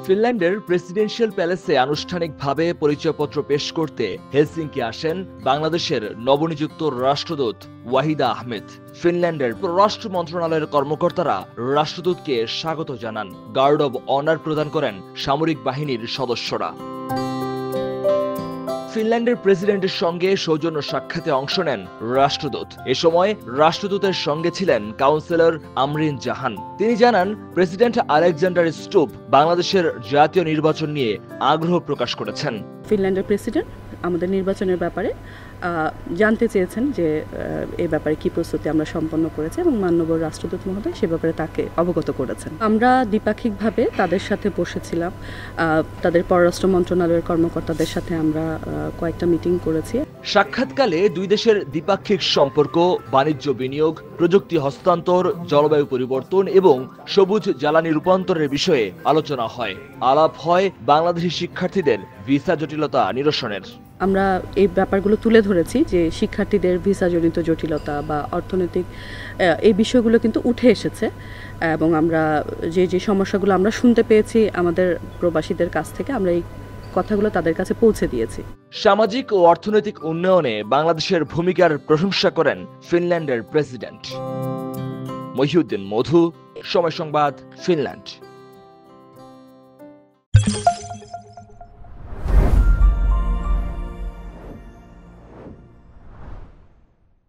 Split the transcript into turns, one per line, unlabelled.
ফিনল্যান্ডের presidential প্যালেসে আনুষ্ঠানিকভাবে পরিচয়পত্র পেশ করতে হেলসিঙ্কি আসেন বাংলাদেশের নবনিযুক্ত রাষ্ট্রদূত ওয়াহিদা আহমেদ। ফিনল্যান্ডের পররাষ্ট্র মন্ত্রণালয়ের কর্মকর্তারা রাষ্ট্রদূতকে স্বাগত জানান। গার্ড অব অনার প্রদান করেন সামরিক বাহিনীর সদস্যরা। ফিনল্যান্ডের প্রেসিডেন্টের সঙ্গে সৌজন্য সাক্ষাতে অংশ নেন রাষ্ট্রদূত। এ সময় রাষ্ট্রদূতের সঙ্গে ছিলেন কাউন্সিলর আমরিন জাহান। তিনি জানান, প্রেসিডেন্ট আলেকজান্ডার স্টুপ বাংলাদেশের জাতীয় নির্বাচন নিয়ে আগ্রহ প্রকাশ করেছেন।
ফিনল্যান্ডের প্রেসিডেন্ট আমাদের নির্বাচনের ব্যাপারে জানতে চেয়েছেন যে এই ব্যাপারে কি প্রস্তুতি আমরা সম্পন্ন করেছি এবং মাননীয় রাষ্ট্রদূত মহোদয় সে ব্যাপারে তাকে অবগত করেছেন। আমরা দ্বিপাক্ষিকভাবে তাদের সাথে বসেছিলাম, তাদের পররাষ্ট্র মন্ত্রণালয়ের কর্মকর্তাদের সাথে আমরা কয়েকটা মিটিং করেছি।
সাক্ষাৎকালে দুই দেশের দ্বিপাক্ষিক সম্পর্ক, বাণিজ্য বিনিয়োগ, প্রযুক্তি হস্তান্তর, জলবায়ু পরিবর্তন এবং সবুজ জ্বালানি রূপান্তরের বিষয়ে আলোচনা হয়। আলাপ হয় বাংলাদেশি শিক্ষার্থীদের ভিসা জটিলতা নিরসনের।
আমরা এই ব্যাপারগুলো তুলে ধরেছি যে শিক্ষার্থীদের ভিসাজনিত জটিলতা বা অর্থনৈতিক এই বিষয়গুলো কিন্তু উঠে এসেছে এবং আমরা যে সমস্যাগুলো আমরা শুনতে পেয়েছি আমাদের প্রবাসীদের কাছ থেকে, আমরা এই কথাগুলো তাদের কাছে পৌঁছে দিয়েছি।
সামাজিক ও অর্থনৈতিক উন্নয়নে বাংলাদেশের ভূমিকার প্রশংসা করেন ফিনল্যান্ডের প্রেসিডেন্ট। মহিউদ্দিন মধু, সময় সংবাদ, ফিনল্যান্ড।